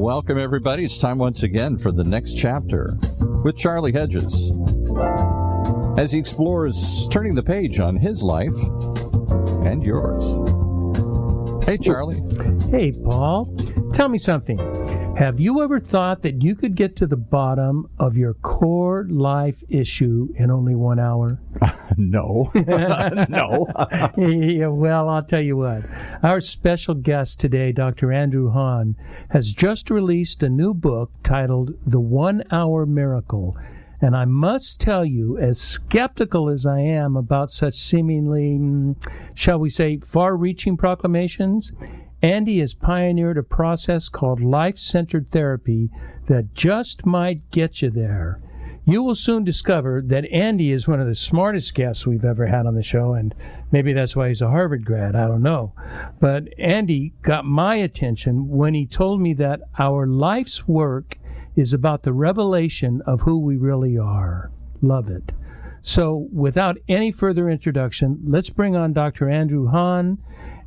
welcome everybody. It's time once again for the next chapter with Charlie Hedges as he explores turning the page on his life and yours. Hey, Charlie. Hey, Paul. Tell me something. Have you ever thought that you could get to the bottom of your core life issue in only 1 hour? No. No. Yeah, well, I'll tell you what. Our special guest today, Dr. Andrew Hahn, has just released a new book titled The 1 Hour Miracle. And I must tell you, as skeptical as I am about such seemingly, shall we say, far-reaching proclamations, Andy has pioneered a process called life-centered therapy that just might get you there. You will soon discover that Andy is one of the smartest guests we've ever had on the show, and maybe that's why he's a Harvard grad, I don't know. But Andy got my attention when he told me that our life's work is about the revelation of who we really are. Love it. So without any further introduction, let's bring on Dr. Andrew Hahn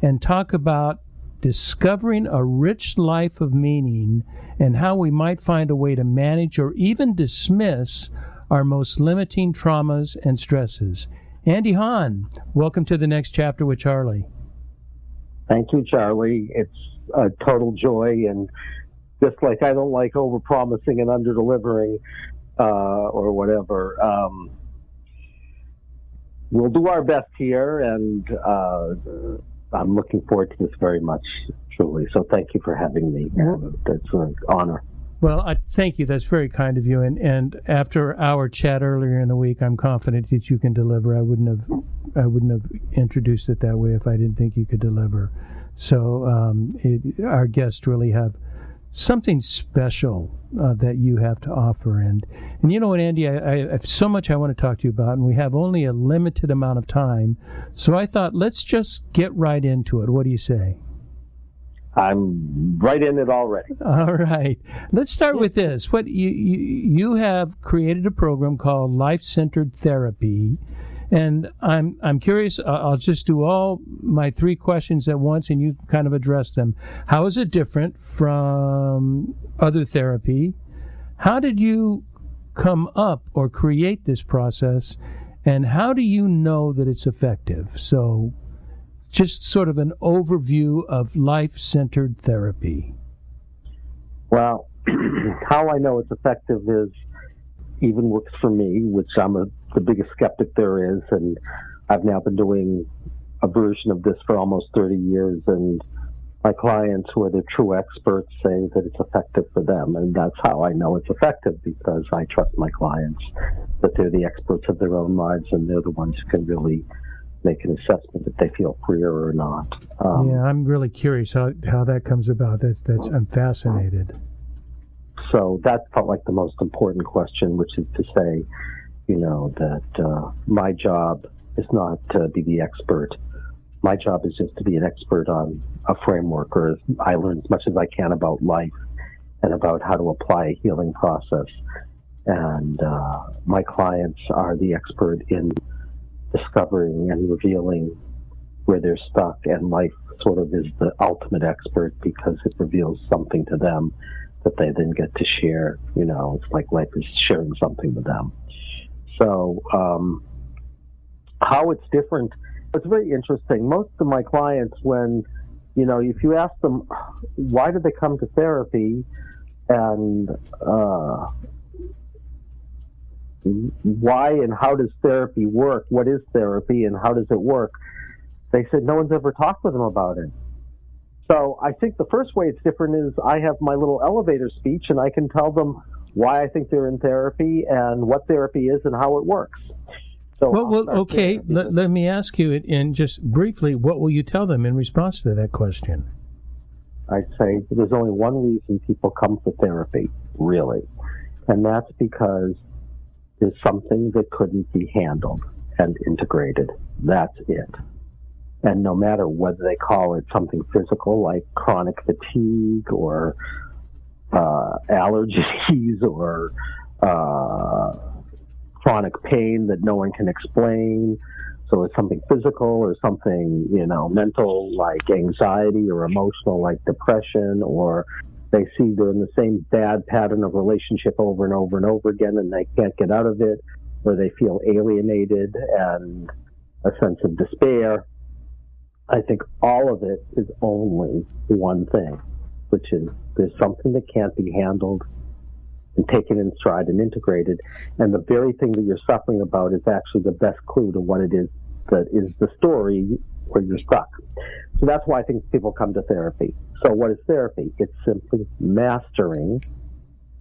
and talk about discovering a rich life of meaning and how we might find a way to manage or even dismiss our most limiting traumas and stresses. Andy Hahn, welcome to the next chapter with Charlie. Thank you, Charlie. It's a total joy, and just like I don't like over-promising and under-delivering or whatever, we'll do our best here, and I'm looking forward to this very much, truly. So thank you for having me. That's an honor. Well, thank you. That's very kind of you. And after our chat earlier in the week, I'm confident that you can deliver. I wouldn't have introduced it that way if I didn't think you could deliver. So our guests really have something special that you have to offer. And you know what, Andy, I have so much I want to talk to you about, and we have only a limited amount of time. So I thought, let's just get right into it. What do you say? I'm right in it already. All right. Let's start with this. What you have created a program called Life-Centered Therapy. And I'm curious, I'll just do all my three questions at once and you kind of address them. How is it different from other therapy? How did you come up or create this process? And how do you know that it's effective? So just sort of an overview of life-centered therapy. Well, how I know it's effective is even works for me, which I'm the biggest skeptic there is, and I've now been doing a version of this for almost 30 years, and my clients, who are the true experts, say that it's effective for them, and that's how I know it's effective, because I trust my clients that they're the experts of their own lives, and they're the ones who can really make an assessment if they feel freer or not. Yeah, I'm really curious how that comes about. I'm fascinated. So that felt like the most important question, which is to say, that my job is not to be the expert. My job is just to be an expert on a framework, or I learn as much as I can about life and about how to apply a healing process. And my clients are the expert in discovering and revealing where they're stuck, and life sort of is the ultimate expert because it reveals something to them that they then get to share. It's like life is sharing something with them. So how it's different, it's very interesting. Most of my clients, when, if you ask them, why did they come to therapy, and why and how does therapy work, what is therapy and how does it work, they said no one's ever talked with them about it. So I think the first way it's different is I have my little elevator speech, and I can tell them why I think they're in therapy and what therapy is and how it works. So well okay, let me ask you, and just briefly, what will you tell them in response to that question? I'd say there's only one reason people come for therapy, really, and that's because there's something that couldn't be handled and integrated. That's it. And no matter whether they call it something physical like chronic fatigue or allergies or chronic pain that no one can explain. So it's something physical or something, mental like anxiety or emotional like depression or They see they're in the same bad pattern of relationship over and over and over again, and they can't get out of it, or they feel alienated and a sense of despair. I think all of it is only one thing, which is there's something that can't be handled and taken in stride and integrated, and the very thing that you're suffering about is actually the best clue to what it is that is the story where you're stuck. So that's why I think people come to therapy. So what is therapy? It's simply mastering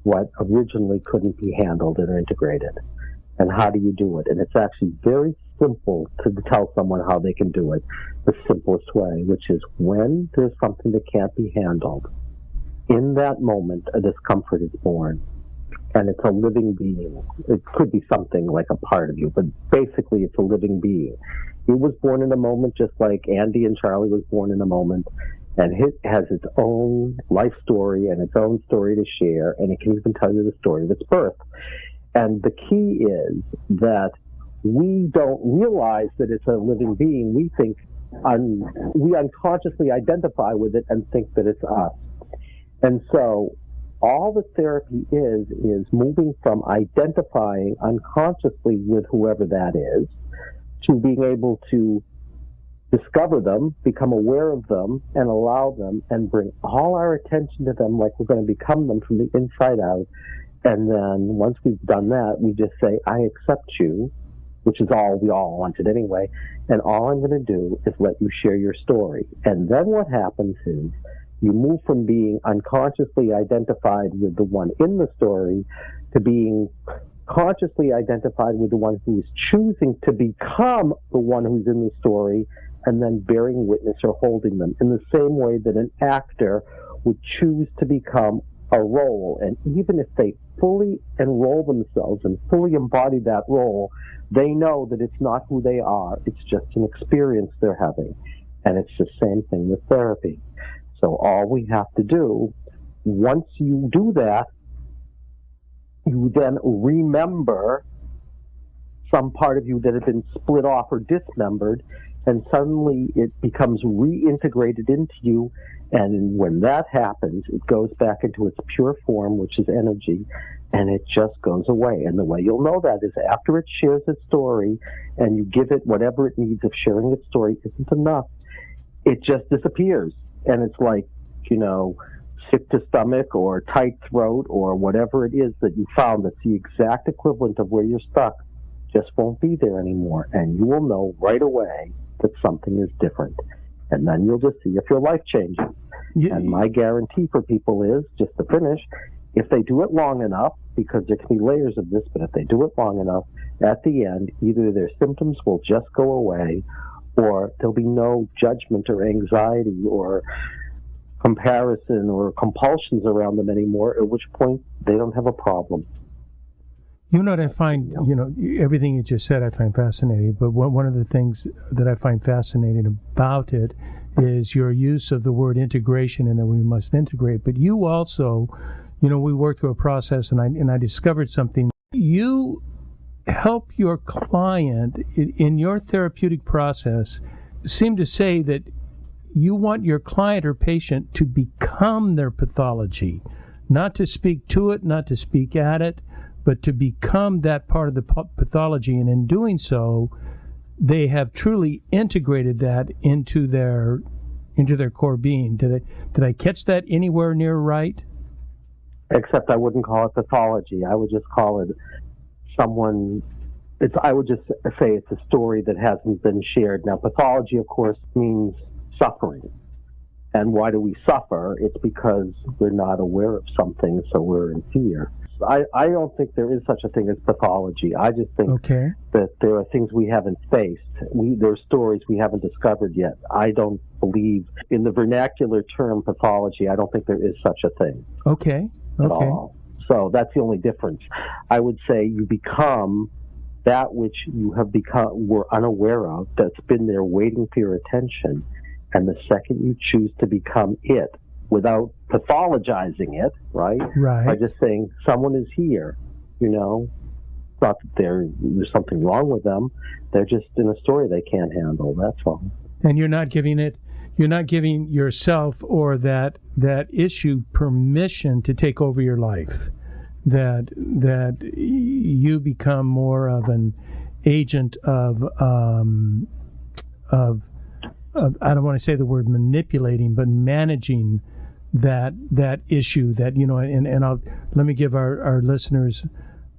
what originally couldn't be handled or integrated. And how do you do it? And it's actually very simple to tell someone how they can do it the simplest way, which is when there's something that can't be handled, in that moment, a discomfort is born. And it's a living being. It could be something like a part of you, but basically it's a living being. It was born in a moment just like Andy and Charlie was born in a moment, and it has its own life story and its own story to share, and it can even tell you the story of its birth. And the key is that we don't realize that it's a living being. We think, we unconsciously identify with it and think that it's us. And so all the therapy is moving from identifying unconsciously with whoever that is to being able to discover them, become aware of them, and allow them, and bring all our attention to them like we're going to become them from the inside out. And then once we've done that, we just say, I accept you, which is all we all wanted anyway, and all I'm going to do is let you share your story. And then what happens is you move from being unconsciously identified with the one in the story to being consciously identified with the one who is choosing to become the one who's in the story, and then bearing witness or holding them in the same way that an actor would choose to become a role. And even if they fully enroll themselves and fully embody that role, they know that it's not who they are. It's just an experience they're having. And it's the same thing with therapy. So all we have to do, once you do that, you then remember some part of you that had been split off or dismembered, and suddenly it becomes reintegrated into you. And when that happens, it goes back into its pure form, which is energy, and it just goes away. And the way you'll know that is after it shares its story and you give it whatever it needs. If sharing its story isn't enough, it just disappears. And it's like, sick to stomach or tight throat or whatever it is that you found that's the exact equivalent of where you're stuck just won't be there anymore. And you will know right away that something is different. And then you'll just see if your life changes. Yeah. And my guarantee for people is, just to finish, if they do it long enough, because there can be layers of this, but if they do it long enough, at the end, either their symptoms will just go away, or there'll be no judgment or anxiety or comparison or compulsions around them anymore, at which point they don't have a problem. You know what I find, everything you just said I find fascinating, but one of the things that I find fascinating about it is your use of the word integration, and that we must integrate. But you also, we worked through a process, and I discovered something. You help your client in your therapeutic process seem to say that you want your client or patient to become their pathology, not to speak to it, not to speak at it, but to become that part of the pathology. And in doing so, they have truly integrated that into their core being. Did I catch that anywhere near right? Except I wouldn't call it pathology. I would just call it I would just say it's a story that hasn't been shared. Now, pathology, of course, means suffering. And why do we suffer? It's because we're not aware of something, so we're in fear. I don't think there is such a thing as pathology. I just think that there are things we haven't faced. There are stories we haven't discovered yet. I don't believe in the vernacular term pathology. I don't think there is such a thing. At all. So that's the only difference. I would say you become that which you have were unaware of, that's been there waiting for your attention. And the second you choose to become it, without pathologizing it, right? By just saying, someone is here, not that there's something wrong with them. They're just in a story they can't handle, that's all. And you're not giving it you're not giving yourself or that issue permission to take over your life. That you become more of an agent of I don't want to say the word manipulating, but managing that issue. That let me give our listeners.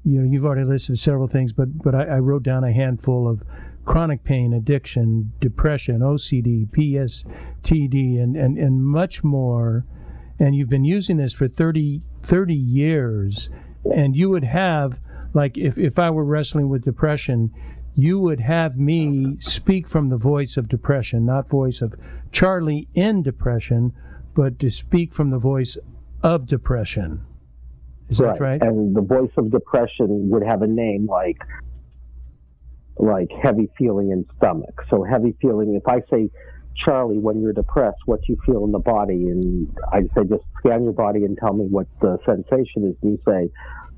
You've already listed several things, but I wrote down a handful of chronic pain, addiction, depression, OCD, PSTD, and much more. And you've been using this for 30 years. And you would have, like, if I were wrestling with depression, you would have me speak from the voice of depression, not voice of Charlie in depression, but to speak from the voice of depression. Is that right? And the voice of depression would have a name like heavy feeling in stomach. So heavy feeling, if I say, Charlie, when you're depressed, what you feel in the body, and I say, just scan your body and tell me what the sensation is. And you say,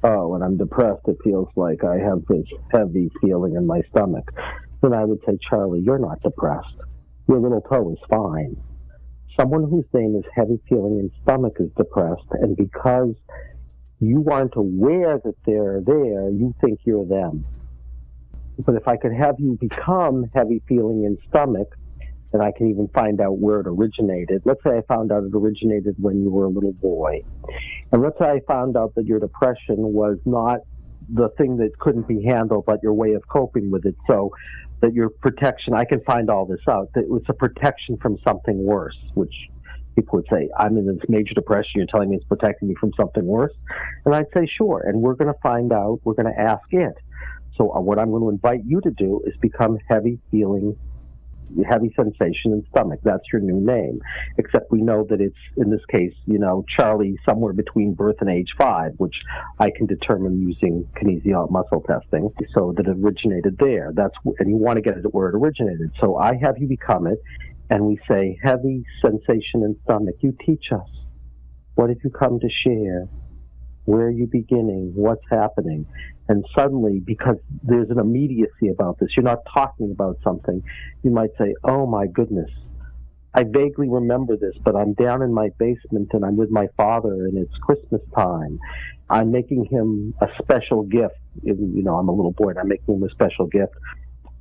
oh, when I'm depressed, it feels like I have this heavy feeling in my stomach. Then I would say, Charlie, you're not depressed. Your little toe is fine. Someone whose name is heavy feeling in stomach is depressed, and because you aren't aware that they're there, you think you're them. But if I could have you become heavy feeling in stomach, and I can even find out where it originated. Let's say I found out it originated when you were a little boy. And let's say I found out that your depression was not the thing that couldn't be handled, but your way of coping with it. So that your protection, I can find all this out, that it was a protection from something worse, which people would say, I'm in this major depression, you're telling me it's protecting me from something worse? And I'd say, sure. And we're going to find out, we're going to ask it. So what I'm going to invite you to do is become heavy sensation in stomach. That's your new name. Except we know that it's, in this case, Charlie somewhere between birth and age 5, which I can determine using kinesio muscle testing, so that it originated there. And you want to get it where it originated. So I have you become it, and we say, heavy sensation in stomach. You teach us. What have you come to share? Where are you beginning? What's happening? And suddenly, because there's an immediacy about this, you're not talking about something, you might say, oh my goodness, I vaguely remember this, but I'm down in my basement and I'm with my father and it's Christmas time. I'm making him a special gift. I'm a little boy and I'm making him a special gift.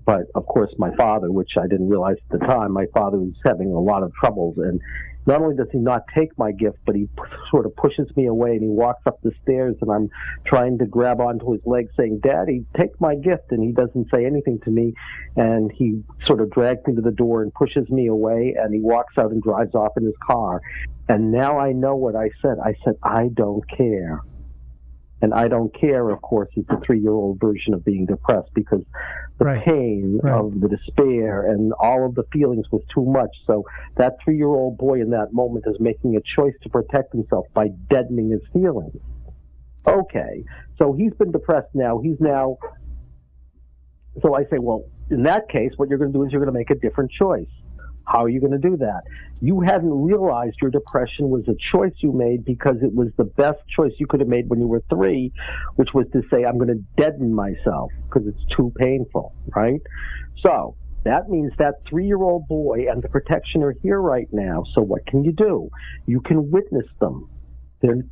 But of course, my father, which I didn't realize at the time, my father was having a lot of troubles. And not only does he not take my gift, but he sort of pushes me away and he walks up the stairs and I'm trying to grab onto his leg saying, Daddy, take my gift. And he doesn't say anything to me. And he sort of drags me to the door and pushes me away and he walks out and drives off in his car. And now I know what I said. I said, I don't care. And I don't care, of course, is the 3-year-old version of being depressed because the pain of the despair and all of the feelings was too much. So that 3-year-old boy in that moment is making a choice to protect himself by deadening his feelings. Okay, so he's been depressed now. So I say, well, in that case, what you're going to do is you're going to make a different choice. How are you going to do that? You hadn't realized your depression was a choice you made because it was the best choice you could have made when you were 3, which was to say, I'm going to deaden myself because it's too painful, right? So that means that 3-year-old boy and the protection are here right now. So what can you do? You can witness them. They're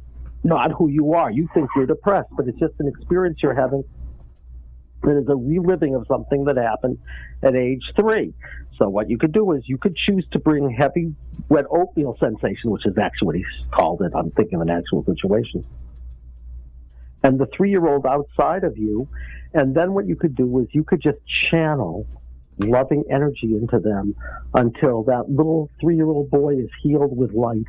not who you are. You think you're depressed, but it's just an experience you're having. It is a reliving of something that happened at age 3. So what you could do is you could choose to bring heavy wet oatmeal sensation, which is actually what he's called it. I'm thinking of an actual situation. And the 3-year-old outside of you. And then what you could do is you could just channel loving energy into them until that little 3-year-old boy is healed with light.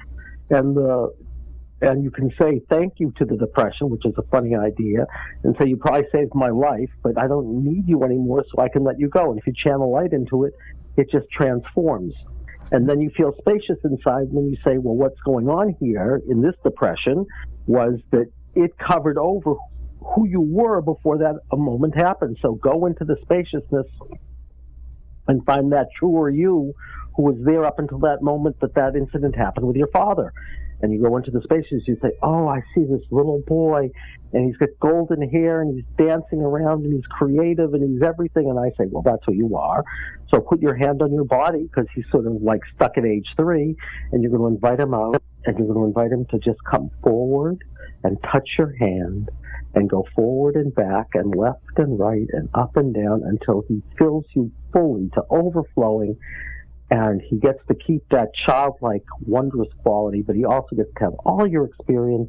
And you can say thank you to the depression, which is a funny idea, and say, you probably saved my life, but I don't need you anymore, so I can let you go. And if you channel light into it, it just transforms. And then you feel spacious inside when you say, well, what's going on here in this depression was that it covered over who you were before that a moment happened. So go into the spaciousness and find that truer you who was there up until that moment that incident happened with your father. And you go into the spaces, you say, oh, I see this little boy, and he's got golden hair, and he's dancing around, and he's creative, and he's everything. And I say, well, that's who you are. So put your hand on your body, because he's sort of like stuck at age 3, and you're going to invite him out, and you're going to invite him to just come forward and touch your hand and go forward and back and left and right and up and down until he fills you fully to overflowing. And he gets to keep that childlike, wondrous quality, but he also gets to have all your experience.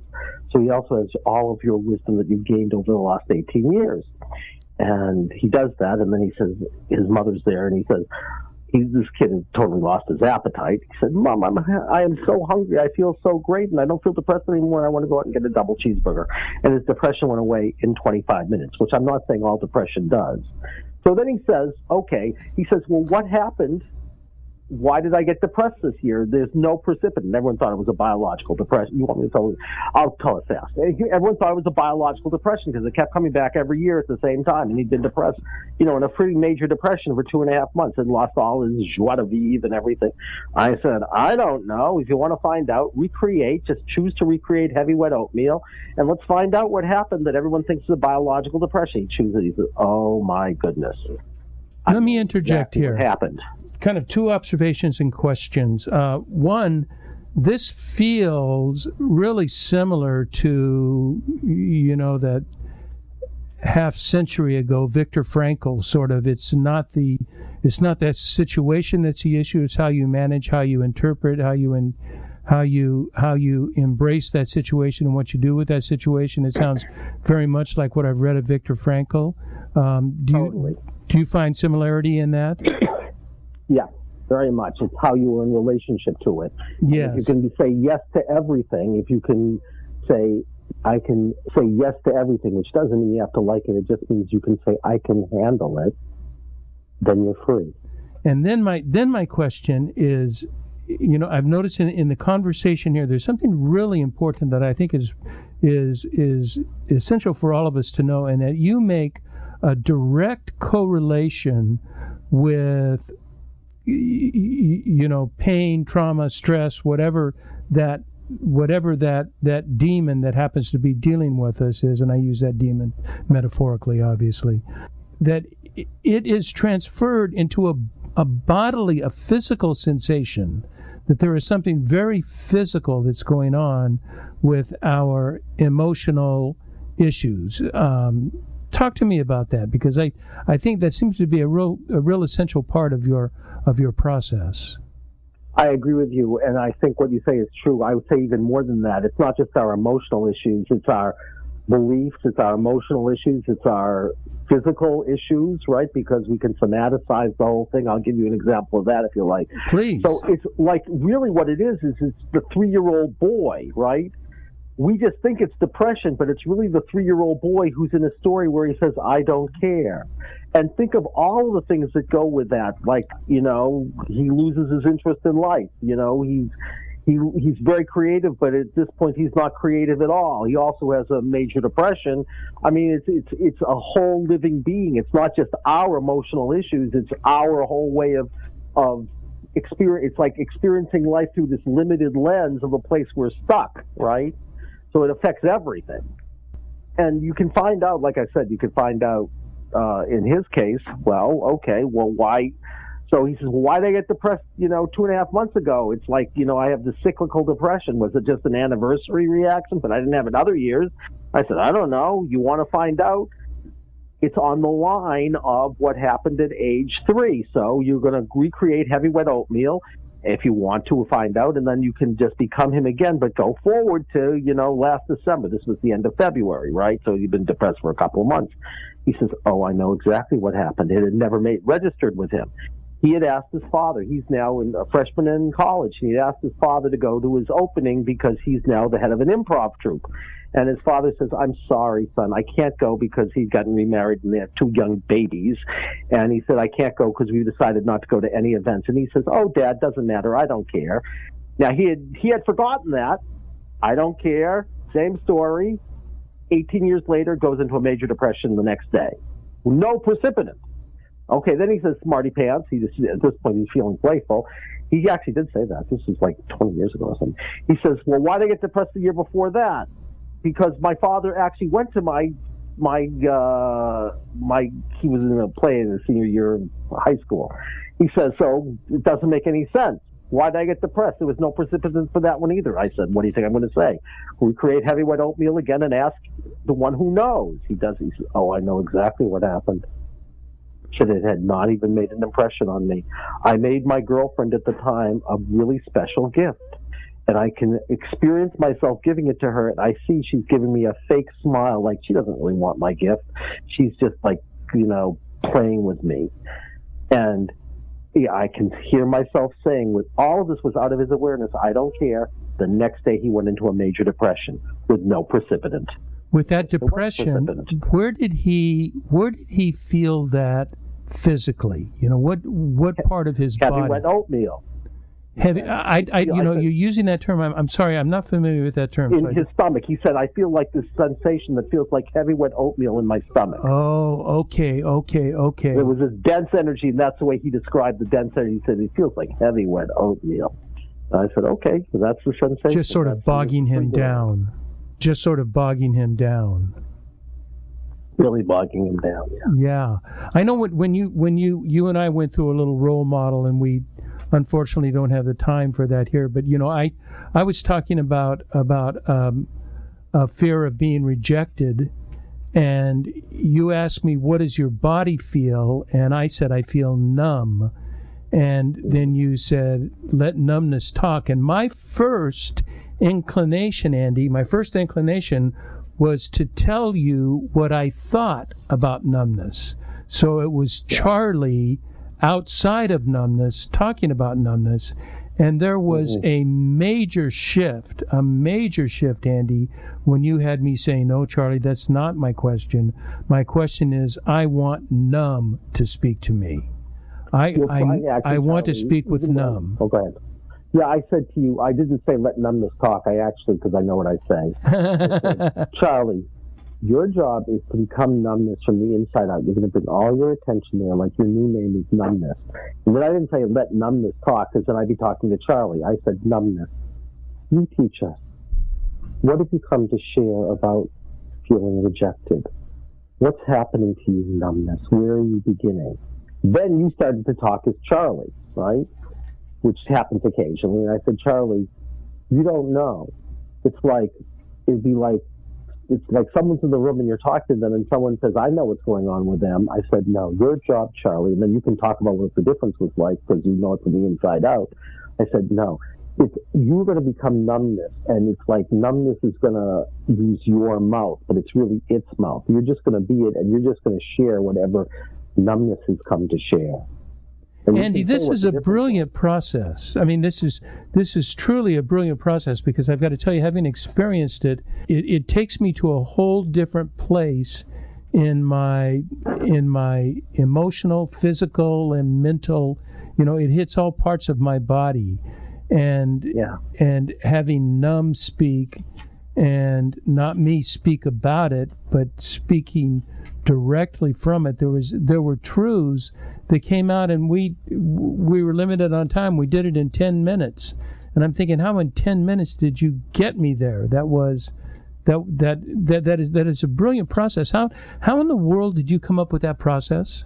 So he also has all of your wisdom that you've gained over the last 18 years. And he does that, and then he says, his mother's there, and he says, this kid has totally lost his appetite. He said, Mom, I am so hungry. I feel so great, and I don't feel depressed anymore. I want to go out and get a double cheeseburger. And his depression went away in 25 minutes, which I'm not saying all depression does. So then he says, okay, he says, well, what happened? Why did I get depressed this year? There's no precipitant. Everyone thought it was a biological depression. You want me to tell you? I'll tell it fast. Everyone thought it was a biological depression because it kept coming back every year at the same time. And he'd been depressed, in a pretty major depression for 2.5 months and lost all his joie de vivre and everything. I said, I don't know. If you want to find out, recreate. Just choose to recreate heavy wet oatmeal. And let's find out what happened that everyone thinks is a biological depression. He chooses it. He says, oh, my goodness. Let me interject here. What happened? Kind of 2 observations and questions. One, this feels really similar to, that half century ago, Viktor Frankl sort of. It's not that situation that's the issue. It's how you manage, how you interpret, how you embrace that situation and what you do with that situation. It sounds very much like what I've read of Viktor Frankl. Do you find similarity in that? Yeah, very much. It's how you are in relationship to it. Yes. If you can say yes to everything, if you can say, I can say yes to everything, which doesn't mean you have to like it. It just means you can say, I can handle it, then you're free. And then my question is, I've noticed in the conversation here, there's something really important that I think is essential for all of us to know, and that you make a direct correlation with pain, trauma, stress, whatever that demon that happens to be dealing with us is, and I use that demon metaphorically, obviously, that it is transferred into a bodily, a physical sensation, that there is something very physical that's going on with our emotional issues. Talk to me about that, because I think that seems to be a real essential part of your process. I agree with you, and I think what you say is true. I would say even more than that. It's not just our emotional issues. It's our beliefs. It's our emotional issues. It's our physical issues, right? Because we can somaticize the whole thing. I'll give you an example of that if you like. Please. So it's like really what it is it's the 3-year-old boy, right? We just think it's depression, but it's really the 3-year-old boy who's in a story where he says, I don't care. And think of all the things that go with that. Like, he loses his interest in life. He's very creative, but at this point he's not creative at all. He also has a major depression. I mean, it's a whole living being. It's not just our emotional issues. It's our whole way of experience. It's like experiencing life through this limited lens of a place we're stuck, right? So it affects everything. And you can find out, like I said, in his case, why? So he says, well, why did I get depressed, 2.5 months ago? It's like, I have this cyclical depression. Was it just an anniversary reaction? But I didn't have it other years. I said, I don't know. You want to find out? It's on the line of what happened at age 3. So you're going to recreate heavy wet oatmeal if you want to find out, and then you can just become him again, but go forward to, last December. This was the end of February, right? So you've been depressed for a couple of months. He says, oh, I know exactly what happened. It had never registered with him. He had asked his father, he's now a freshman in college, and he had asked his father to go to his opening because he's now the head of an improv troupe. And his father says, I'm sorry, son, I can't go because he's gotten remarried and they have 2 young babies. And he said, I can't go because we decided not to go to any events. And he says, oh, Dad, doesn't matter. I don't care. Now, he had forgotten that. I don't care. Same story. 18 years later, goes into a major depression the next day. No precipitant. Okay, then he says smarty pants. He just, at this point, he's feeling playful. He actually did say that. This was like 20 years ago or something. He says, well, why did I get depressed the year before that? Because my father actually went to he was in a play in the senior year of high school. He says, so it doesn't make any sense. Why did I get depressed? There was no precipitant for that one either. I said, what do you think I'm going to say? We create heavy wet oatmeal again and ask the one who knows. He says, oh, I know exactly what happened. Said it had not even made an impression on me. I made my girlfriend at the time a really special gift. And I can experience myself giving it to her, and I see she's giving me a fake smile, like she doesn't really want my gift. She's just like, playing with me. And yeah, I can hear myself saying, with all of this was out of his awareness, I don't care. The next day he went into a major depression with no precipitant. With that depression, where did he feel that physically? What part of his body? Heavy wet oatmeal. Heavy. You're using that term. I'm sorry, I'm not familiar with that term. In his stomach, he said, I feel like this sensation that feels like heavy wet oatmeal in my stomach. Oh, okay. It was this dense energy, and that's the way he described the dense energy. He said, it feels like heavy wet oatmeal. And I said, okay, so that's the sensation. Just sort of bogging him down. Really bogging him down, yeah. I know when you and I went through a little role model, and we unfortunately don't have the time for that here, but I was talking about a fear of being rejected, and you asked me, what does your body feel? And I said, I feel numb. And then you said, let numbness talk. And my first inclination, Andy, was to tell you what I thought about numbness. So it was Charlie outside of numbness talking about numbness, and there was a major shift, Andy, when you had me say, no, Charlie, that's not my question. My question is, I want numb to speak to me. I want to speak with numb. Oh, go ahead. Yeah, I said to you, I didn't say let numbness talk. Because I know what I say. I said, Charlie, your job is to become numbness from the inside out. You're going to bring all your attention there, like your new name is numbness. And then I didn't say let numbness talk, because then I'd be talking to Charlie. I said, numbness, you teach us. What have you come to share about feeling rejected? What's happening to you, numbness? Where are you beginning? Then you started to talk as Charlie, right? Which happens occasionally. And I said, Charlie, you don't know. It's like someone's in the room and you're talking to them and someone says, I know what's going on with them. I said, no, your job, Charlie. And then you can talk about what the difference was like because you know it from the inside out. I said, no, you're going to become numbness. And it's like numbness is going to use your mouth, but it's really its mouth. You're just going to be it, and you're just going to share whatever numbness has come to share. Andy, this is a brilliant process. I mean, this is truly a brilliant process, because I've got to tell you, having experienced it, it takes me to a whole different place in my emotional, physical, and mental. It hits all parts of my body, and having numb speak, and not me speak about it, but speaking directly from it. There were truths that came out, and we were limited on time. We did it in 10 minutes, and I'm thinking, how in 10 minutes did you get me there? That is a brilliant process. How in the world did you come up with that process?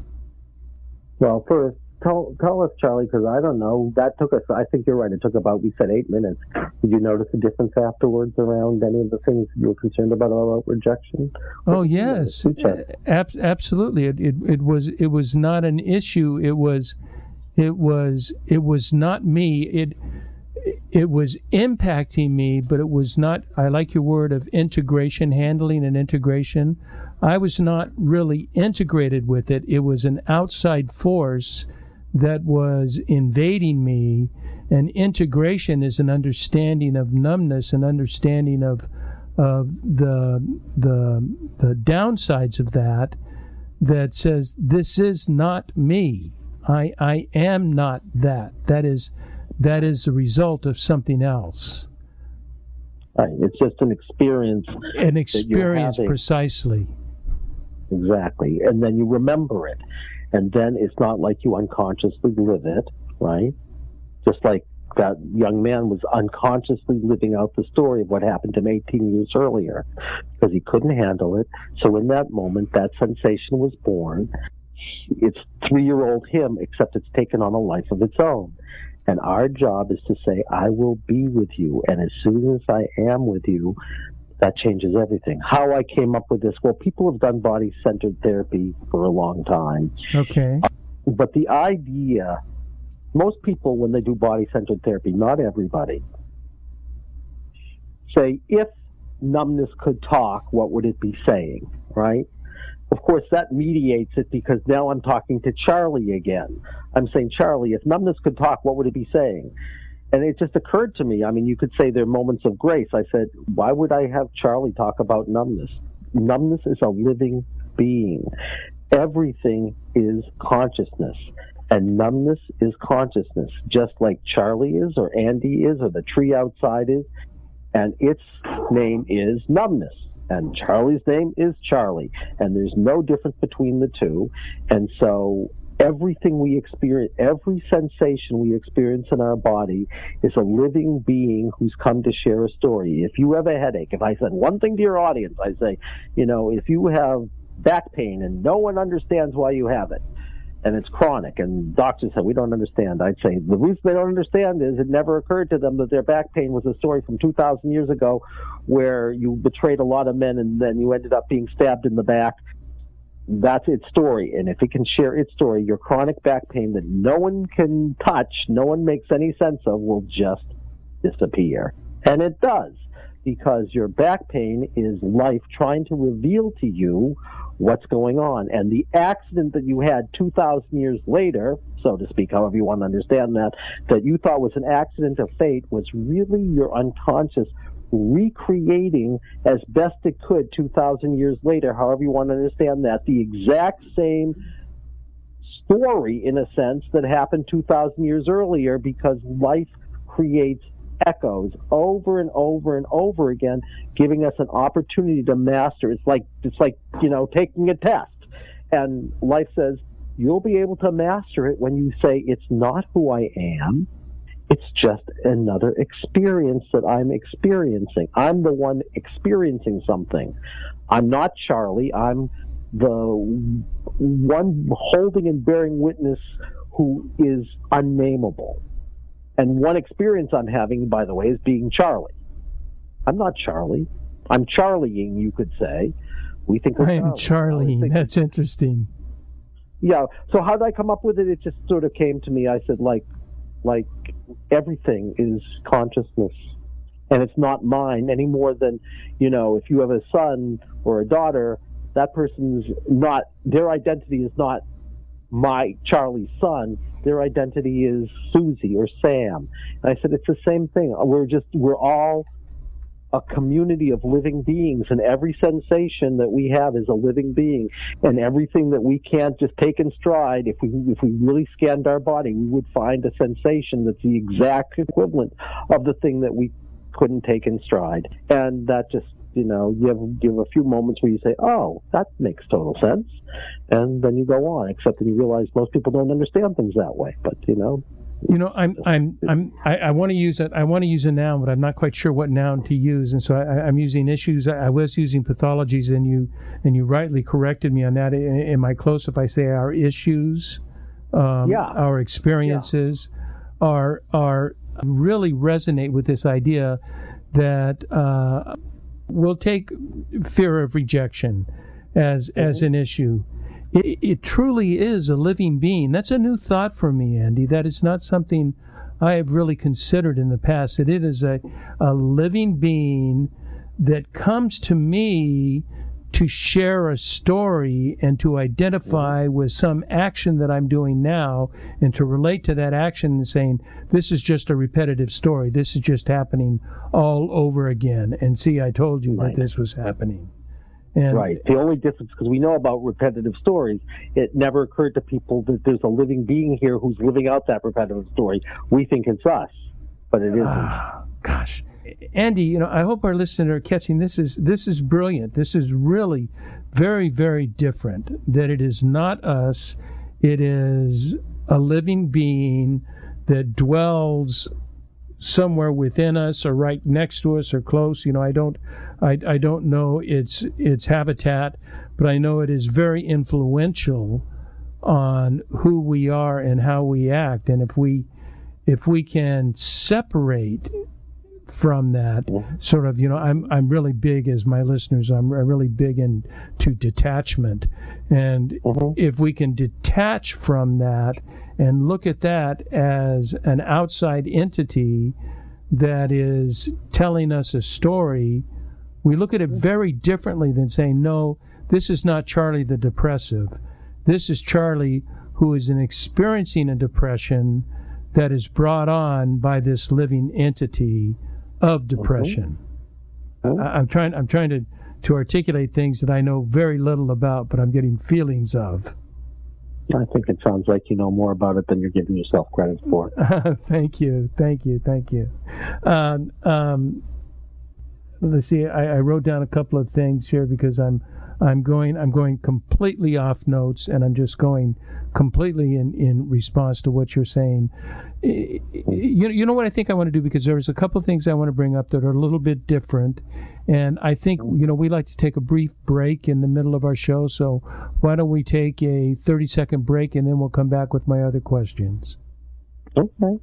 Well, first, tell us, Charlie, because I don't know. That took us, I think you're right, it took about, we said 8 minutes. Did you notice a difference afterwards around any of the things you were concerned about rejection? Oh, yes. Absolutely. It was not an issue. It was not me. It was impacting me, but it was not, I like your word of integration, handling and integration. I was not really integrated with it. It was an outside force that was invading me, and integration is an understanding of numbness, an understanding of the downsides of that says, this is not me. I am not that. That is the result of something else. Right. It's just an experience. An experience, precisely. Exactly. And then you remember it. And then it's not like you unconsciously live it, right? Just like that young man was unconsciously living out the story of what happened to him 18 years earlier because he couldn't handle it. So in that moment, that sensation was born. It's 3-year-old him, except it's taken on a life of its own. And our job is to say, I will be with you. And as soon as I am with you, that changes everything. How I came up with this, well, people have done body-centered therapy for a long time. Okay. But the idea, most people, when they do body-centered therapy, not everybody, say, if numbness could talk, what would it be saying, right? Of course, that mediates it because now I'm talking to Charlie again. I'm saying, Charlie, if numbness could talk, what would it be saying? And it just occurred to me, I mean, you could say they're moments of grace. I said, why would I have Charlie talk about numbness? Numbness is a living being. Everything is consciousness. And numbness is consciousness, just like Charlie is, or Andy is, or the tree outside is. And its name is numbness. And Charlie's name is Charlie. And there's no difference between the two. And so everything we experience, every sensation we experience in our body is a living being who's come to share a story. If you have a headache, if I said one thing to your audience, I say, if you have back pain and no one understands why you have it, and it's chronic, and doctors say, we don't understand, I'd say the reason they don't understand is it never occurred to them that their back pain was a story from 2,000 years ago where you betrayed a lot of men and then you ended up being stabbed in the back. That's its story. And if it can share its story, your chronic back pain that no one can touch, no one makes any sense of, will just disappear. And it does, because your back pain is life trying to reveal to you what's going on. And the accident that you had 2,000 years later, so to speak, however you want to understand that you thought was an accident of fate, was really your unconscious recreating as best it could 2,000 years later, however you want to understand that, the exact same story, in a sense, that happened 2,000 years earlier, because life creates echoes over and over and over again, giving us an opportunity to master. It's like taking a test, and life says you'll be able to master it when you say, it's not who I am, it's just another experience that I'm experiencing. I'm the one experiencing something. I'm not Charlie. I'm the one holding and bearing witness who is unnameable. And one experience I'm having, by the way, is being Charlie. I'm not Charlie. I'm Charlieing, you could say. We think I am Charlie. That's interesting. Yeah. So how did I come up with it? It just sort of came to me. I said, like everything is consciousness, and it's not mine any more than, if you have a son or a daughter, that person's not, their identity is not my Charlie's son, their identity is Susie or Sam. And I said, it's the same thing. We're all a community of living beings, and every sensation that we have is a living being, and everything that we can't just take in stride, if we really scanned our body, we would find a sensation that's the exact equivalent of the thing that we couldn't take in stride. And that just, you have a few moments where you say, oh, that makes total sense, and then you go on, except that you realize most people don't understand things that way. But I want to use it. I want to use a noun, but I'm not quite sure what noun to use, and so I'm using issues. I was using pathologies, and you rightly corrected me on that. Am I close if I say our issues, our experiences, are really resonate with this idea that we'll take fear of rejection as an issue. It truly is a living being. That's a new thought for me, Andy. That is not something I have really considered in the past. That it is a living being that comes to me to share a story and to identify with some action that I'm doing now, and to relate to that action and saying, this is just a repetitive story. This is just happening all over again. And see, I told you that this was happening. And right. The only difference, because we know about repetitive stories, it never occurred to people that there's a living being here who's living out that repetitive story. We think it's us, but it isn't. Gosh. Andy, I hope our listeners are catching this is brilliant. This is really very, very different, that it is not us. It is a living being that dwells somewhere within us or right next to us or close. I don't know its habitat, but I know it is very influential on who we are and how we act. And if we can separate from that sort of, I'm really big, as my listeners, I'm really big into detachment. And if we can detach from that and look at that as an outside entity that is telling us a story, we look at it very differently than saying, no, this is not Charlie the depressive. This is Charlie who is experiencing a depression that is brought on by this living entity of depression. I'm trying to articulate things that I know very little about, but I'm getting feelings of. I think it sounds like you know more about it than you're giving yourself credit for. Thank you. Let's see. I wrote down a couple of things here because I'm going completely off notes, and I'm just going completely in response to what you're saying. You know what I think I want to do, because there's a couple of things I want to bring up that are a little bit different, and I think we like to take a brief break in the middle of our show. So why don't we take a 30-second break, and then we'll come back with my other questions. Okay.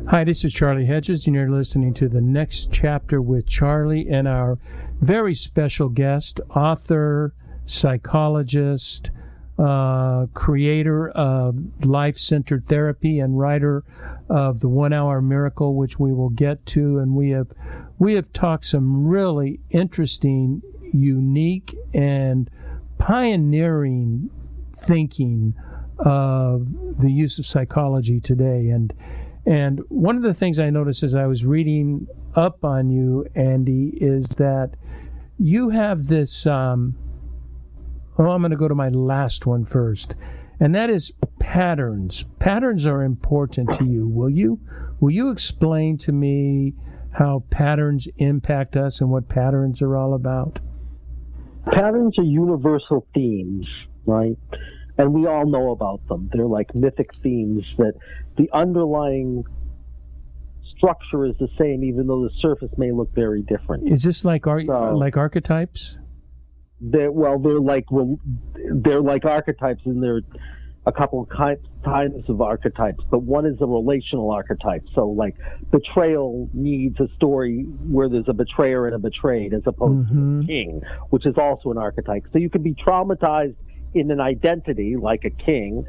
Hi, this is Charlie Hedges, and you're listening to The Next Chapter with Charlie and our very special guest, author, psychologist, creator of life-centered therapy, and writer of The 1 Hour Miracle, which we will get to. And we have talked some really interesting, unique, and pioneering thinking of the use of psychology today. And one of the things I noticed as I was reading up on you, Andy, is that you have this, I'm going to go to my last one first, and that is patterns. Patterns are important to you. Will you explain to me how patterns impact us and what patterns are all about? Patterns are universal themes, right? And we all know about them. They're like mythic themes that the underlying structure is the same, even though the surface may look very different. Is this like archetypes? They're like archetypes, and there are a couple of kinds of archetypes. But one is a relational archetype. So, like, betrayal needs a story where there's a betrayer and a betrayed, as opposed to a king, which is also an archetype. So you could be traumatized in an identity, like a king.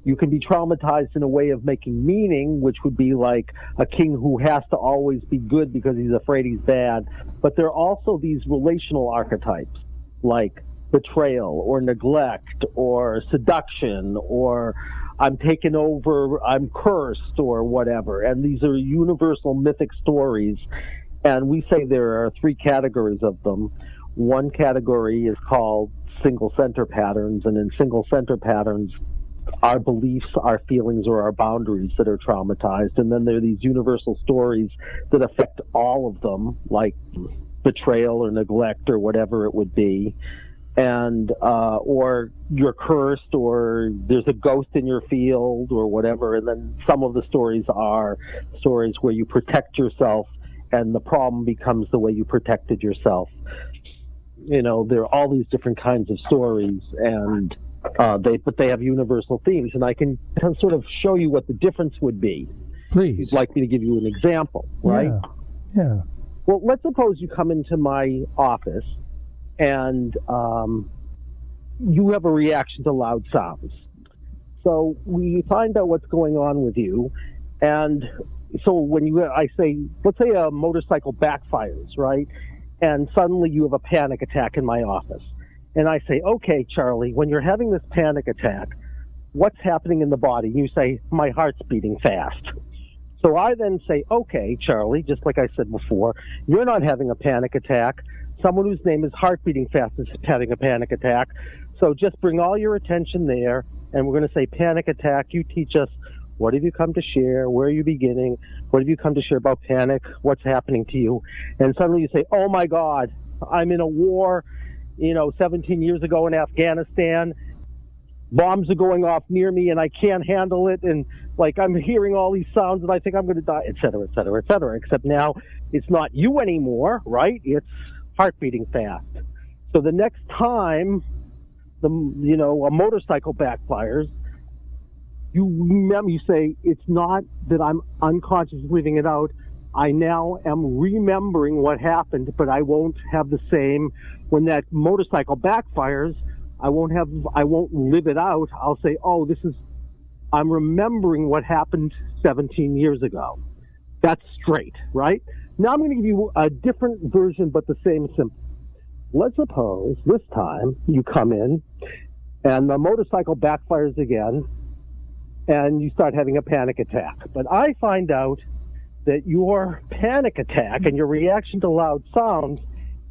You can be traumatized in a way of making meaning, which would be like a king who has to always be good because he's afraid he's bad. But there are also these relational archetypes, like betrayal or neglect or seduction or I'm taken over, I'm cursed, or whatever. And these are universal mythic stories. And we say there are 3 categories of them. One category is called single center patterns, and in single center patterns, our beliefs, our feelings, or our boundaries that are traumatized. And then there are these universal stories that affect all of them, like betrayal or neglect or whatever it would be. And or you're cursed, or there's a ghost in your field, or whatever. And then some of the stories are stories where you protect yourself, and the problem becomes the way you protected yourself. There are all these different kinds of stories, and they have universal themes, and I can sort of show you what the difference would be. Please. You'd like me to give you an example, right? Yeah. Well, let's suppose you come into my office, and you have a reaction to loud sounds. So we find out what's going on with you, and so I say, let's say a motorcycle backfires, right? And suddenly you have a panic attack in my office. And I say, okay, Charlie, when you're having this panic attack, what's happening in the body? You say, my heart's beating fast. So I then say, okay, Charlie, just like I said before, you're not having a panic attack. someone whose name is heart beating fast is having a panic attack. So just bring all your attention there, and we're going to say panic attack. You teach us, what have you come to share? Where are you beginning? What have you come to share about panic? What's happening to you? And suddenly you say, oh my God, I'm in a war, 17 years ago in Afghanistan. Bombs are going off near me and I can't handle it. And I'm hearing all these sounds and I think I'm going to die, et cetera, et cetera, et cetera. Except now it's not you anymore, right? It's heart beating fast. So the next time a motorcycle backfires, you remember, you say, it's not that I'm unconsciously leaving it out. I now am remembering what happened, but I won't have the same, when that motorcycle backfires, I won't live it out. I'll say, I'm remembering what happened 17 years ago. That's straight, right? Now I'm going to give you a different version, but the same symptom. Let's suppose this time you come in and the motorcycle backfires again and you start having a panic attack. But I find out that your panic attack and your reaction to loud sounds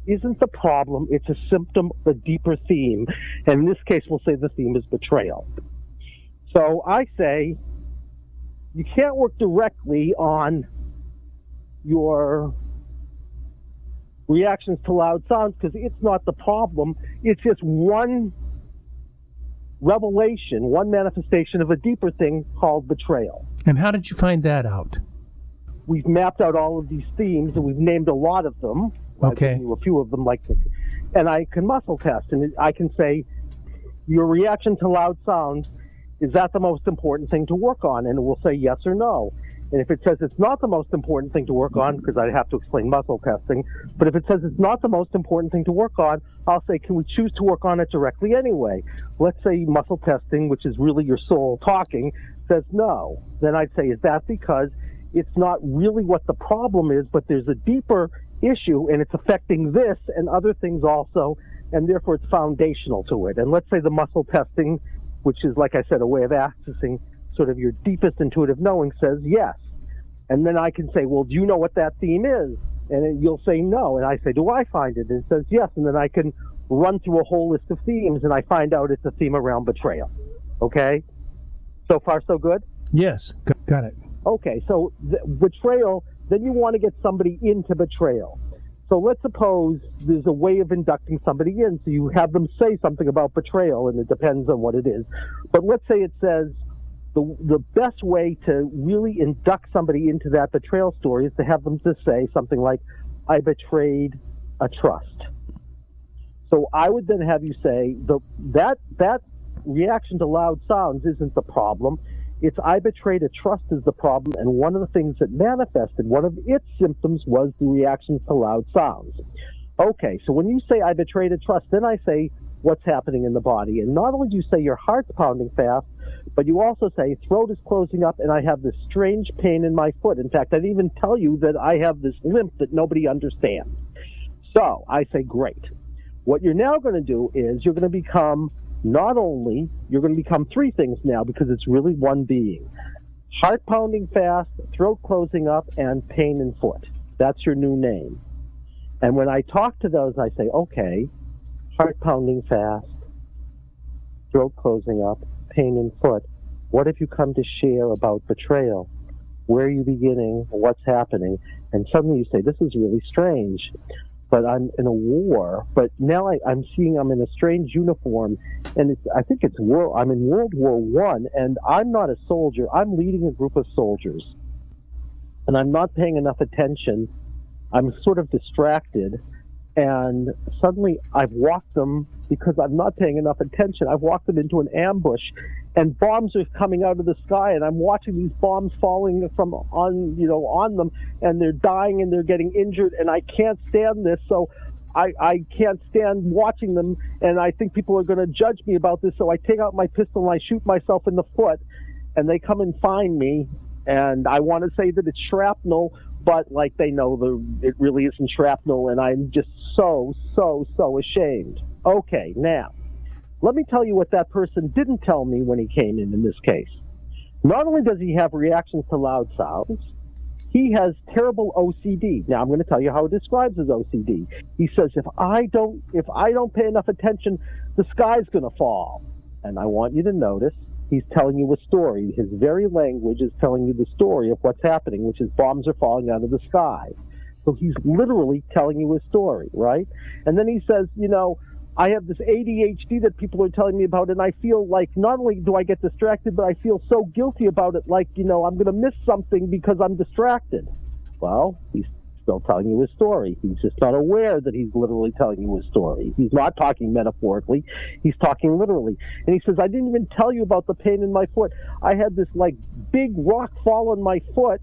isn't the problem. It's a symptom of a deeper theme. And in this case, we'll say the theme is betrayal. So I say you can't work directly on your reactions to loud sounds because it's not the problem. It's just one revelation, one manifestation of a deeper thing called betrayal. And how did you find that out? We've mapped out all of these themes and we've named a lot of them. Okay. I've given you a few of them, and I can muscle test, and I can say your reaction to loud sounds, is that the most important thing to work on? And it will say yes or no. And if it says it's not the most important thing to work on, because I have to explain muscle testing, but if it says it's not the most important thing to work on, I'll say, can we choose to work on it directly anyway? Let's say muscle testing, which is really your soul talking, says no. Then I'd say, is that because it's not really what the problem is, but there's a deeper issue and it's affecting this and other things also, and therefore it's foundational to it. And let's say the muscle testing, which is, like I said, a way of accessing sort of your deepest intuitive knowing, says yes. And then I can say, well, do you know what that theme is? And then you'll say no. And I say, do I find it? And it says yes. And then I can run through a whole list of themes and I find out it's a theme around betrayal. Okay? So far, so good? Yes. Got it. Okay, so betrayal, then you want to get somebody into betrayal. So let's suppose there's a way of inducting somebody in, so you have them say something about betrayal, and it depends on what it is. But let's say it says the best way to really induct somebody into that betrayal story is to have them to say something like, I betrayed a trust. So I would then have you say, that reaction to loud sounds isn't the problem. It's I betrayed a trust is the problem, and one of the things that manifested, one of its symptoms was the reactions to loud sounds. Okay, so when you say I betrayed a trust, then I say what's happening in the body. And not only do you say your heart's pounding fast, but you also say throat is closing up and I have this strange pain in my foot. In fact, I'd even tell you that I have this limp that nobody understands. So I say, great. What you're now going to do is you're going to become you're going to become three things now because it's really one being. Heart pounding fast, throat closing up, and pain in foot. That's your new name. And when I talk to those, I say, okay, heart pounding fast, throat closing up, pain in foot. What have you come to share about betrayal? Where are you beginning? What's happening? And suddenly you say, this is really strange. But I'm in a war, but now I'm seeing I'm in a strange uniform, and I think I'm in World War I, and I'm not a soldier. I'm leading a group of soldiers, and I'm not paying enough attention. I'm sort of distracted, and suddenly I've walked them, because I'm not paying enough attention, I've walked them into an ambush, and bombs are coming out of the sky, and I'm watching these bombs falling on them, and they're dying and they're getting injured, and I can't stand this, so I can't stand watching them, and I think people are going to judge me about this, so I take out my pistol and I shoot myself in the foot, and they come and find me, and I want to say that it's shrapnel, but they know it really isn't shrapnel, and I'm just so ashamed. Okay, now, let me tell you what that person didn't tell me when he came in this case. Not only does he have reactions to loud sounds, He has terrible OCD. Now I'm going to tell you how he describes his OCD. He says, if I don't pay enough attention, the sky's going to fall. And I want you to notice he's telling you a story. His very language is telling you the story of what's happening, which is bombs are falling out of the sky. So he's literally telling you a story, right? And then he says, I have this ADHD that people are telling me about, and I feel like not only do I get distracted, but I feel so guilty about it, like, I'm going to miss something because I'm distracted. Well, he's still telling you his story. He's just not aware that he's literally telling you his story. He's not talking metaphorically. He's talking literally. And he says, I didn't even tell you about the pain in my foot. I had this, big rock fall on my foot,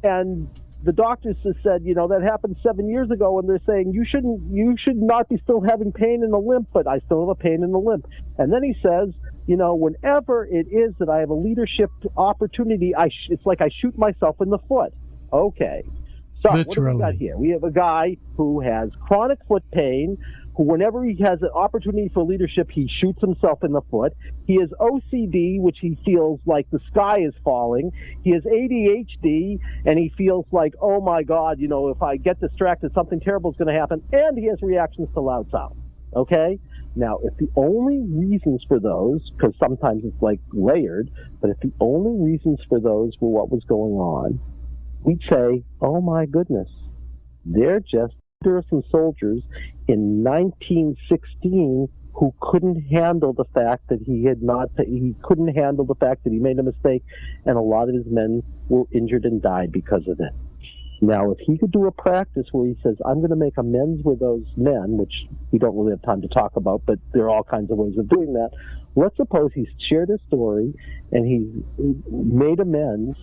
and the doctors just said, that happened 7 years ago, and they're saying you should not be still having pain in the limb, but I still have a pain in the limb. And then he says, whenever it is that I have a leadership opportunity, it's like I shoot myself in the foot. Okay. So literally. What do we got here? We have a guy who has chronic foot pain, who whenever he has an opportunity for leadership, he shoots himself in the foot. He has OCD, which he feels like the sky is falling. He has ADHD, and he feels like, oh my God, if I get distracted, something terrible is going to happen. And he has reactions to loud sound. Okay? Now, if the only reasons for those, because sometimes it's layered, but if the only reasons for those were what was going on, we'd say, oh my goodness, there are some soldiers in 1916 who couldn't handle the fact that he couldn't handle the fact that he made a mistake, and a lot of his men were injured and died because of it. Now, if he could do a practice where he says, I'm going to make amends with those men, which we don't really have time to talk about, but there are all kinds of ways of doing that. Let's suppose he's shared his story and he's made amends,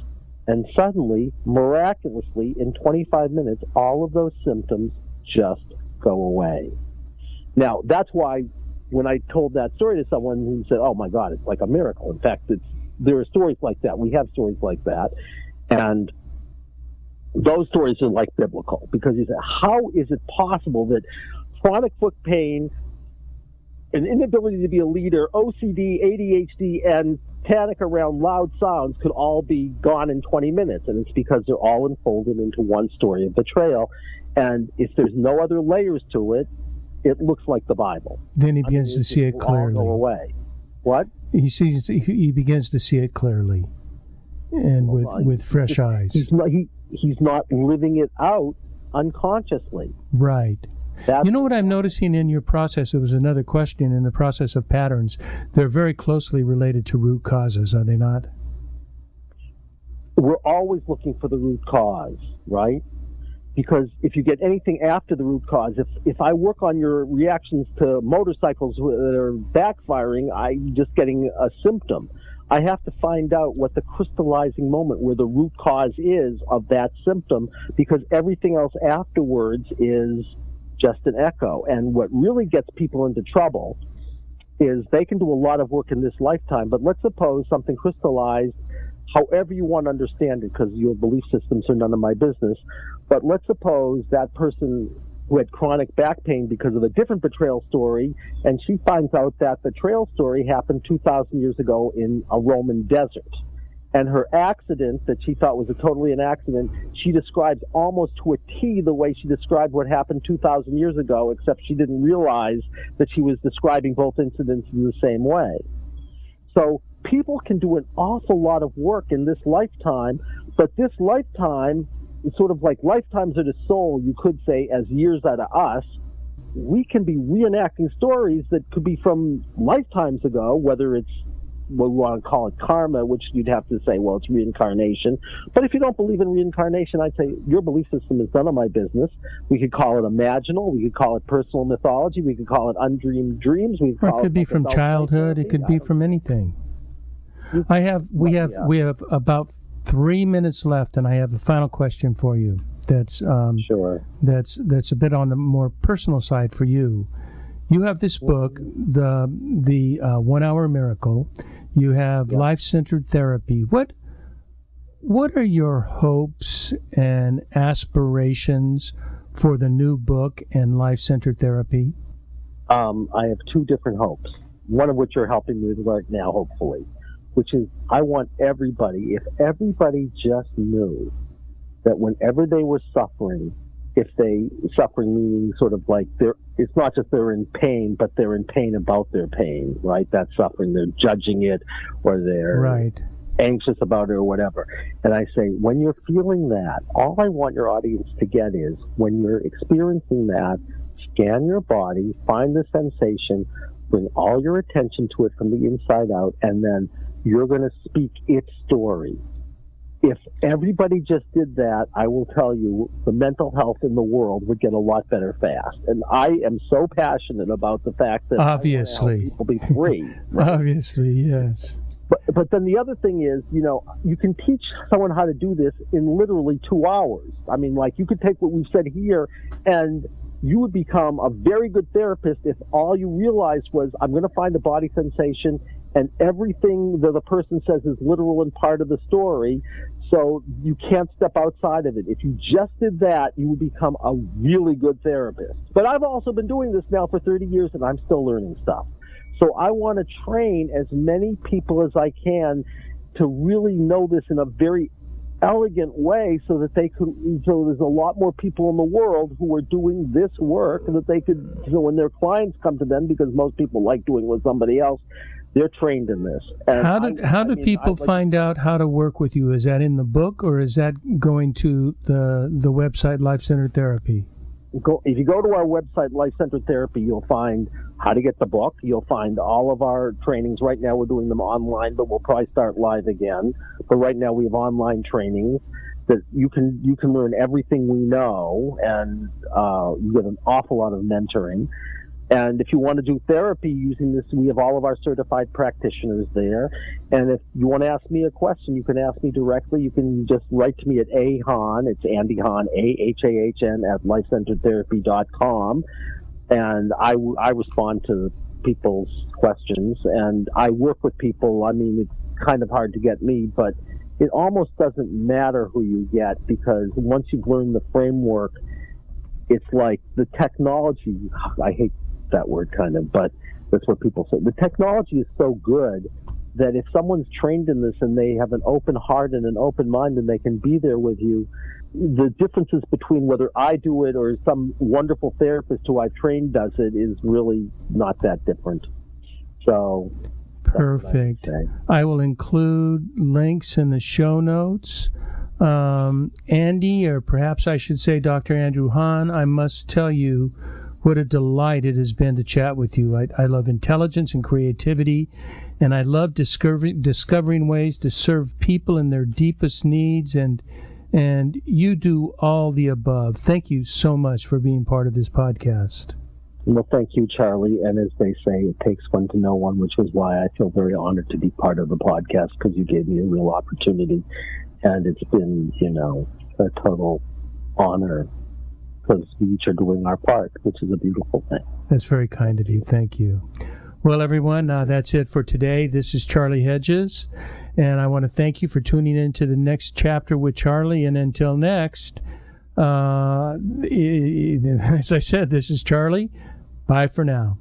and suddenly, miraculously, in 25 minutes, all of those symptoms just go away. Now, that's why when I told that story to someone who said, oh my God, it's like a miracle. In fact, there are stories like that. We have stories like that. And those stories are biblical, because you say, how is it possible that chronic foot pain, an inability to be a leader, OCD, ADHD, and panic around loud sounds could all be gone in 20 minutes? And it's because they're all unfolded into one story of betrayal. And if there's no other layers to it, it looks like the Bible. Then he begins to see it clearly. All go away. What? He begins to see it clearly, and with fresh eyes. He's not living it out unconsciously. Right. You know what I'm noticing in your process? There was another question in the process of patterns. They're very closely related to root causes, are they not? We're always looking for the root cause, right? Because if you get anything after the root cause, if I work on your reactions to motorcycles that are backfiring, I'm just getting a symptom. I have to find out what the crystallizing moment where the root cause is of that symptom, because everything else afterwards is just an echo. And what really gets people into trouble is they can do a lot of work in this lifetime, but let's suppose something crystallized, however you want to understand it, because your belief systems are none of my business. But let's suppose that person who had chronic back pain because of a different betrayal story, and she finds out that betrayal story happened 2,000 years ago in a Roman desert. And her accident that she thought was totally an accident, she describes almost to a T the way she described what happened 2,000 years ago, except she didn't realize that she was describing both incidents in the same way. So people can do an awful lot of work in this lifetime, but this lifetime is sort of like lifetimes of the soul, you could say, as years out of us. We can be reenacting stories that could be from lifetimes ago, whether it's what we want to call it karma, which you'd have to say, well, it's reincarnation. But if you don't believe in reincarnation, I'd say your belief system is none of my business. We could call it imaginal. We could call it personal mythology. We could call it undreamed dreams. We could call it could be from childhood. It could be from anything. We have about 3 minutes left, and I have a final question for you. That's sure. That's a bit on the more personal side for you. You have this book, the 1 Hour Miracle. You have life-centered therapy. What are your hopes and aspirations for the new book and life-centered therapy? I have two different hopes, one of which you're helping me with right now, hopefully, which is I want everybody, if everybody just knew that whenever they were suffering, suffering meaning sort of like it's not just they're in pain, but they're in pain about their pain, right? That suffering, they're judging it, or they're anxious about it or whatever. And I say, when you're feeling that, all I want your audience to get is, when you're experiencing that, scan your body, find the sensation, bring all your attention to it from the inside out, and then you're going to speak its story. If everybody just did that, I will tell you, the mental health in the world would get a lot better fast. And I am so passionate about the fact that obviously people be free. Right? Obviously, yes. But then the other thing is, you can teach someone how to do this in literally 2 hours. I mean, like, you could take what we've said here, and you would become a very good therapist if all you realized was, I'm going to find a body sensation, and everything that the person says is literal and part of the story, so you can't step outside of it. If you just did that, you would become a really good therapist. But I've also been doing this now for 30 years, and I'm still learning stuff. So I want to train as many people as I can to really know this in a very elegant way, so that so there's a lot more people in the world who are doing this work, and that they could, so when their clients come to them, because most people like doing with somebody else, they're trained in this. And how do people find out how to work with you? Is that in the book, or is that going to the website Life Centered Therapy? If you go to our website, Life Centered Therapy, you'll find how to get the book. You'll find all of our trainings. Right now we're doing them online, but we'll probably start live again. But right now we have online trainings that you can learn everything we know, and you get an awful lot of mentoring. And if you want to do therapy using this, we have all of our certified practitioners there. And if you want to ask me a question, you can ask me directly. You can just write to me at Hahn. It's Andy Hahn, AHAHN, at lifecenteredtherapy.com. And I respond to people's questions. And I work with people. I mean, it's kind of hard to get me, but it almost doesn't matter who you get, because once you've learned the framework, it's like the technology. I hate that word kind of, but that's what people say. The technology is so good that if someone's trained in this and they have an open heart and an open mind and they can be there with you, the differences between whether I do it or some wonderful therapist who I've trained does it is really not that different. So perfect. I will include links in the show notes. Andy, or perhaps I should say Dr. Andrew Hahn, I must tell you what a delight it has been to chat with you. I love intelligence and creativity, and I love discovering ways to serve people in their deepest needs, and you do all the above. Thank you so much for being part of this podcast. Well, thank you, Charlie. And as they say, it takes one to know one, which is why I feel very honored to be part of the podcast, because you gave me a real opportunity. And it's been, a total honor, because we each are doing our part, which is a beautiful thing. That's very kind of you. Thank you. Well, everyone, that's it for today. This is Charlie Hedges, and I want to thank you for tuning in to the next chapter with Charlie. And until next, as I said, this is Charlie. Bye for now.